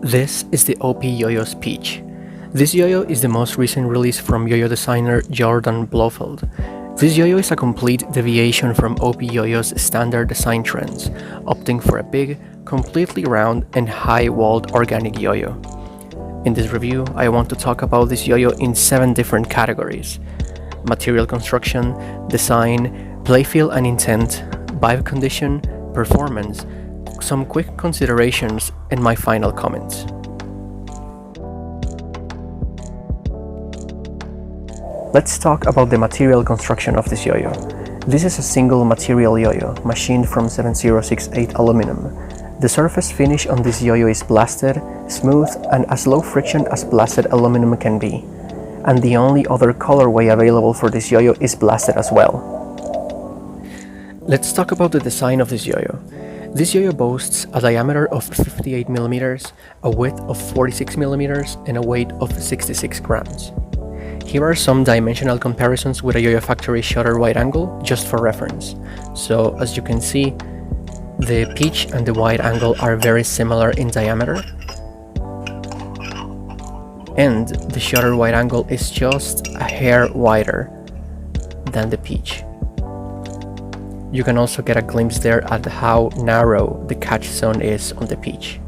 This is the OPYoyos Peach. This yo-yo is the most recent release from yo-yo designer Jordan Blofeld. This yo-yo is a complete deviation from OPYoyos standard design trends, opting for a big, completely round and high-walled organic yo-yo. In this review, I want to talk about this yo-yo in 7 different categories: material construction, design, playfield and intent, vibe condition, performance, some quick considerations, and my final comments. Let's talk about the material construction of this yo-yo. This is a single material yo-yo, machined from 7068 aluminum. The surface finish on this yo-yo is blasted, smooth, and as low friction as blasted aluminum can be. And the only other colorway available for this yo-yo is blasted as well. Let's talk about the design of this yo-yo. This yo-yo boasts a diameter of 58mm, a width of 46mm, and a weight of 66 grams. Here are some dimensional comparisons with a Yoyo Factory shutter wide angle, just for reference. So, as you can see, the pitch and the wide angle are very similar in diameter, and the shutter wide angle is just a hair wider than the pitch. You can also get a glimpse there at how narrow the catch zone is on the pitch.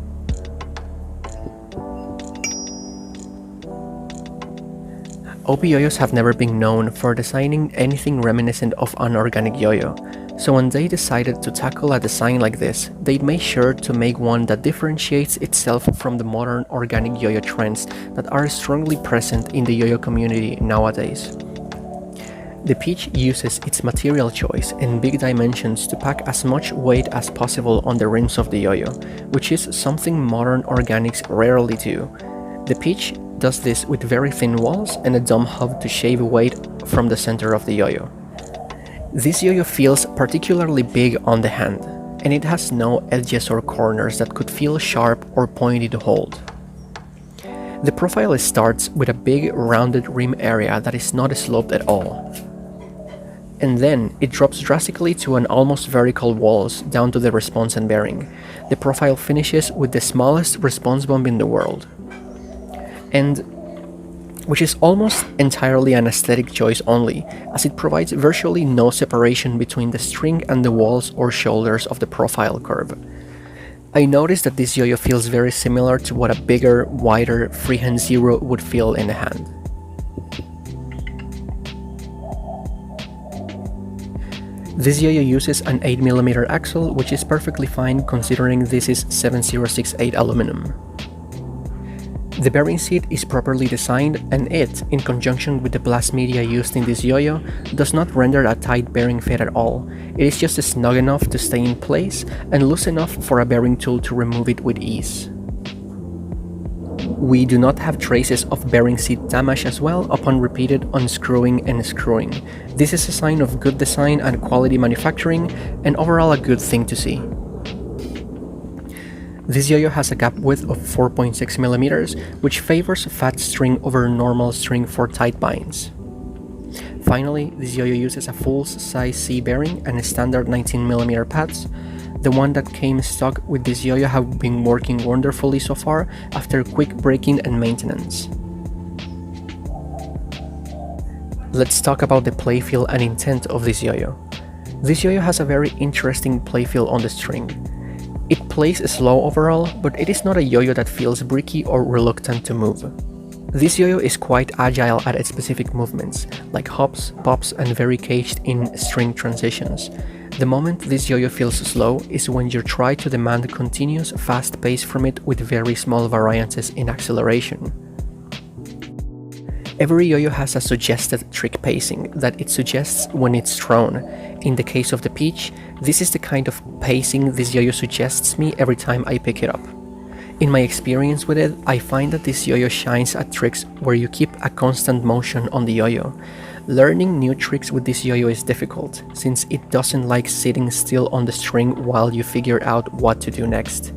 OPYoyos have never been known for designing anything reminiscent of an organic yo-yo, so when they decided to tackle a design like this, they made sure to make one that differentiates itself from the modern organic yo-yo trends that are strongly present in the yo-yo community nowadays. The pitch uses its material choice and big dimensions to pack as much weight as possible on the rims of the yo-yo, which is something modern organics rarely do. The pitch does this with very thin walls and a dome hub to shave weight from the center of the yo-yo. This yo-yo feels particularly big on the hand, and it has no edges or corners that could feel sharp or pointy to hold. The profile starts with a big rounded rim area that is not sloped at all. And then it drops drastically to an almost vertical walls down to the response and bearing. The profile finishes with the smallest response bump in the world, and which is almost entirely an aesthetic choice only, as it provides virtually no separation between the string and the walls or shoulders of the profile curve. I noticed that this yo-yo feels very similar to what a bigger, wider freehand zero would feel in the hand. This yo-yo uses an 8mm axle, which is perfectly fine considering this is 7068 aluminum. The bearing seat is properly designed, and it, in conjunction with the blast media used in this yo-yo, does not render a tight bearing fit at all. It is just snug enough to stay in place and loose enough for a bearing tool to remove it with ease. We do not have traces of bearing seat damage as well upon repeated unscrewing and screwing. This is a sign of good design and quality manufacturing, and overall a good thing to see. This yo-yo has a gap width of 4.6mm, which favors fat string over normal string for tight binds. Finally, this yo-yo uses a full-size C bearing and standard 19mm pads. The one that came stock with this yo-yo have been working wonderfully so far after quick breaking and maintenance. Let's talk about the playfield and intent of this yo-yo. This yo-yo has a very interesting playfield on the string. It plays slow overall, but it is not a yo-yo that feels bricky or reluctant to move. This yo-yo is quite agile at its specific movements, like hops, pops, and very caged in string transitions. The moment this yo-yo feels slow is when you try to demand continuous fast pace from it with very small variances in acceleration. Every yo-yo has a suggested trick pacing that it suggests when it's thrown. In the case of the pitch, this is the kind of pacing this yo-yo suggests me every time I pick it up. In my experience with it, I find that this yo-yo shines at tricks where you keep a constant motion on the yo-yo. Learning new tricks with this yo-yo is difficult, since it doesn't like sitting still on the string while you figure out what to do next.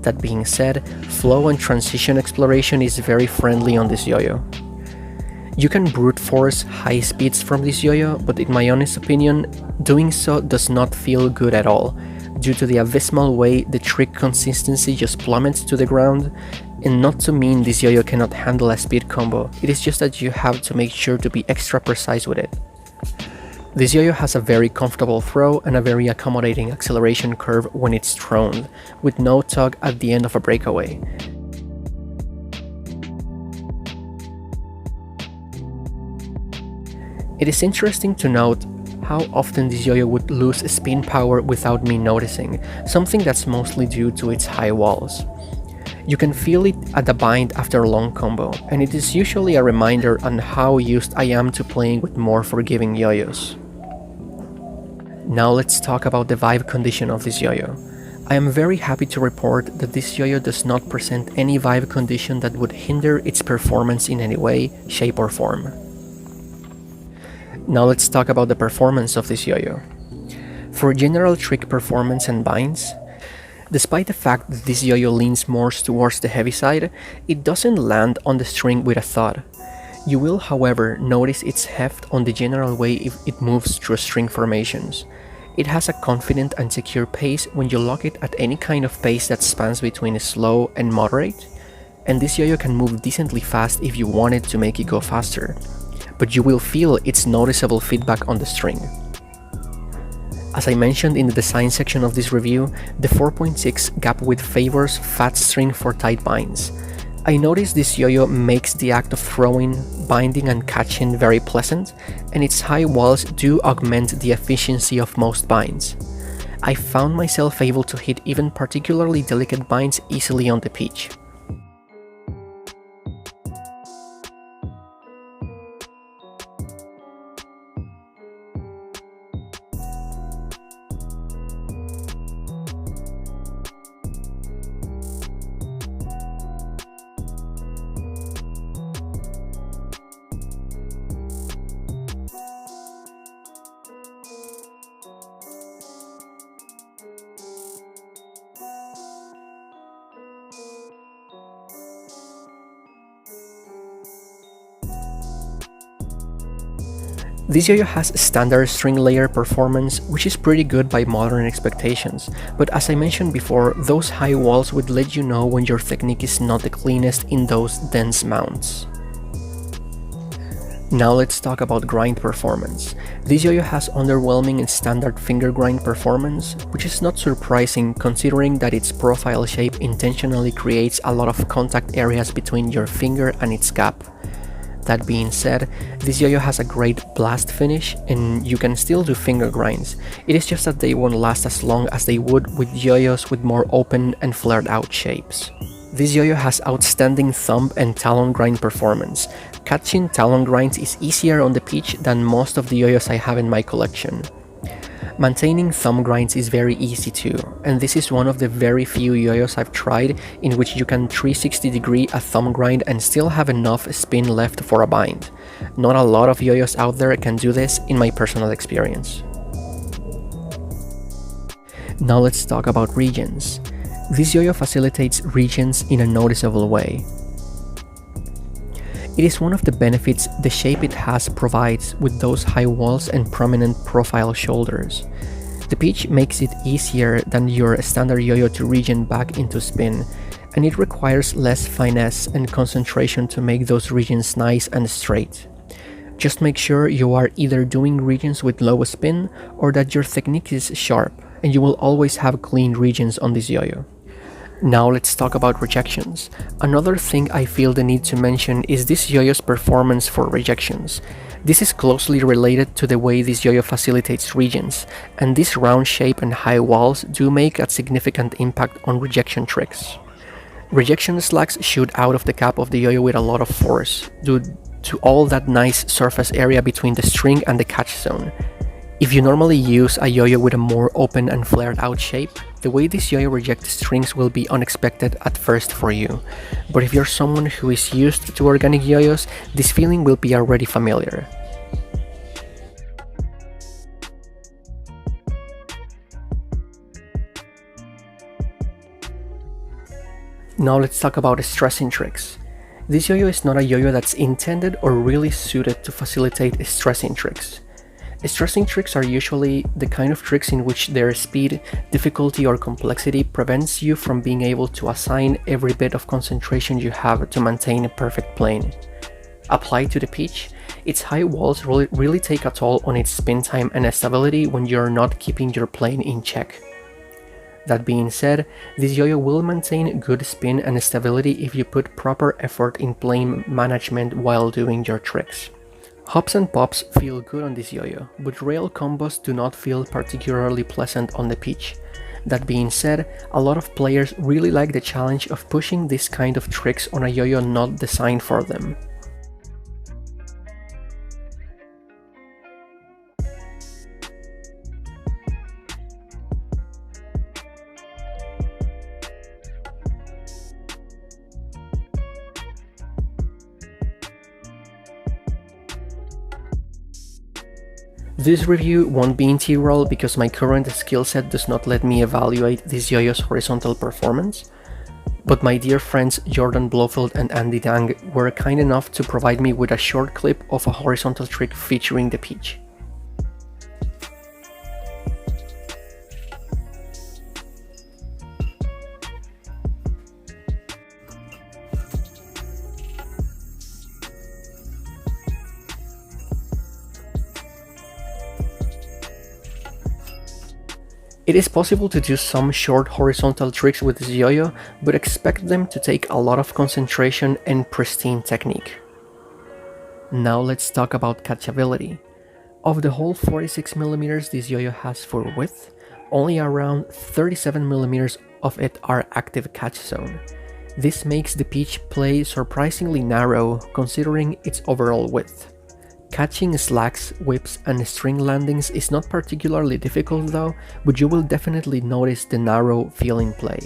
That being said, flow and transition exploration is very friendly on this yo-yo. You can brute force high speeds from this yo-yo, but in my honest opinion, doing so does not feel good at all. due to the abysmal way the trick consistency just plummets to the ground. And not to mean this yo-yo cannot handle a speed combo, it is just that you have to make sure to be extra precise with it. This yo-yo has a very comfortable throw and a very accommodating acceleration curve when it's thrown, with no tug at the end of a breakaway. It is interesting to note how often this yo-yo would lose spin power without me noticing, something that's mostly due to its high walls. You can feel it at the bind after a long combo, and it is usually a reminder on how used I am to playing with more forgiving yo-yos. Now let's talk about the vibe condition of this yo-yo. I am very happy to report that this yo-yo does not present any vibe condition that would hinder its performance in any way, shape or form. Now let's talk about the performance of this yo-yo. For general trick performance and binds, despite the fact that this yo-yo leans more towards the heavy side, it doesn't land on the string with a thud. You will, however, notice its heft on the general way if it moves through string formations. It has a confident and secure pace when you lock it at any kind of pace that spans between slow and moderate, and this yo-yo can move decently fast if you wanted to make it go faster, but you will feel its noticeable feedback on the string. As I mentioned in the design section of this review, the 4.6 gap width favors fat string for tight binds. I noticed this yo-yo makes the act of throwing, binding and catching very pleasant, and its high walls do augment the efficiency of most binds. I found myself able to hit even particularly delicate binds easily on the pitch. This yo-yo has standard string layer performance, which is pretty good by modern expectations, but as I mentioned before, those high walls would let you know when your technique is not the cleanest in those dense mounts. Now let's talk about grind performance. This yo-yo has underwhelming and standard finger grind performance, which is not surprising considering that its profile shape intentionally creates a lot of contact areas between your finger and its cap. That being said, this yo-yo has a great blast finish and you can still do finger grinds. It is just that they won't last as long as they would with yo-yos with more open and flared out shapes. This yo-yo has outstanding thumb and talon grind performance. Catching talon grinds is easier on the pitch than most of the yo-yos I have in my collection. Maintaining thumb grinds is very easy too, and this is one of the very few yo-yos I've tried in which you can 360-degree a thumb grind and still have enough spin left for a bind. Not a lot of yo-yos out there can do this in my personal experience. Now let's talk about Regens. This yo-yo facilitates Regens in a noticeable way. It is one of the benefits the shape it has provides with those high walls and prominent profile shoulders. The pitch makes it easier than your standard yo-yo to regen back into spin, and it requires less finesse and concentration to make those regens nice and straight. Just make sure you are either doing regens with low spin or that your technique is sharp, and you will always have clean regens on this yo-yo. Now let's talk about rejections. Another thing I feel the need to mention is this yo-yo's performance for rejections. This is closely related to the way this yo-yo facilitates regens, and this round shape and high walls do make a significant impact on rejection tricks. Rejection slugs shoot out of the cap of the yo-yo with a lot of force, due to all that nice surface area between the string and the catch zone. If you normally use a yo-yo with a more open and flared out shape, the way this yo-yo rejects strings will be unexpected at first for you, but if you're someone who is used to organic yo-yos, this feeling will be already familiar. Now let's talk about stressing tricks. This yo-yo is not a yo-yo that's intended or really suited to facilitate stressing tricks. Stressing tricks are usually the kind of tricks in which their speed, difficulty, or complexity prevents you from being able to assign every bit of concentration you have to maintain a perfect plane. Applied to the pitch, its high walls really take a toll on its spin time and stability when you're not keeping your plane in check. That being said, this yo-yo will maintain good spin and stability if you put proper effort in plane management while doing your tricks. Hops and pops feel good on this yo-yo, but rail combos do not feel particularly pleasant on the pitch. That being said, a lot of players really like the challenge of pushing this kind of tricks on a yo-yo not designed for them. This review won't be integral because my current skill set does not let me evaluate this yo-yo's horizontal performance, but my dear friends Jordan Blofeld and Andy Dang were kind enough to provide me with a short clip of a horizontal trick featuring the pitch. It is possible to do some short horizontal tricks with this yo-yo, but expect them to take a lot of concentration and pristine technique. Now let's talk about catchability. Of the whole 46mm this yo-yo has for width, only around 37mm of it are active catch zone. This makes the pitch play surprisingly narrow considering its overall width. Catching slacks, whips, and string landings is not particularly difficult though, but you will definitely notice the narrow feeling play.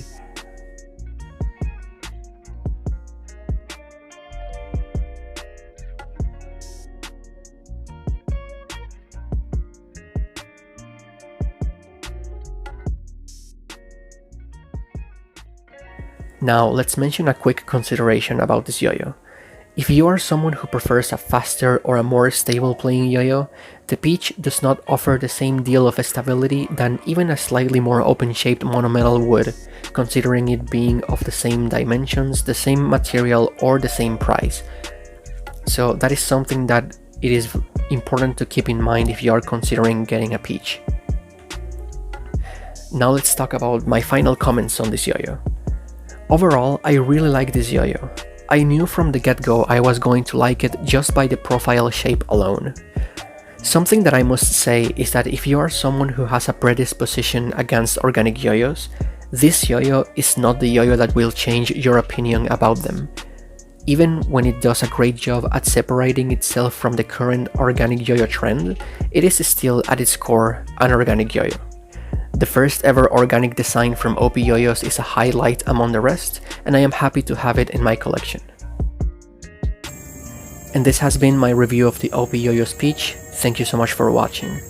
Now let's mention a quick consideration about this yo-yo. If you are someone who prefers a faster or a more stable playing yo-yo, the pitch does not offer the same deal of stability than even a slightly more open-shaped monometal would, considering it being of the same dimensions, the same material, or the same price. So that is something that it is important to keep in mind if you are considering getting a pitch. Now let's talk about my final comments on this yo-yo. Overall, I really like this yo-yo. I knew from the get-go I was going to like it just by the profile shape alone. Something that I must say is that if you are someone who has a predisposition against organic yo-yos, this yo-yo is not the yo-yo that will change your opinion about them. Even when it does a great job at separating itself from the current organic yo-yo trend, it is still at its core an organic yo-yo. The first ever organic design from OPYoyos is a highlight among the rest, and I am happy to have it in my collection. And this has been my review of the OPYoyos pitch. Thank you so much for watching.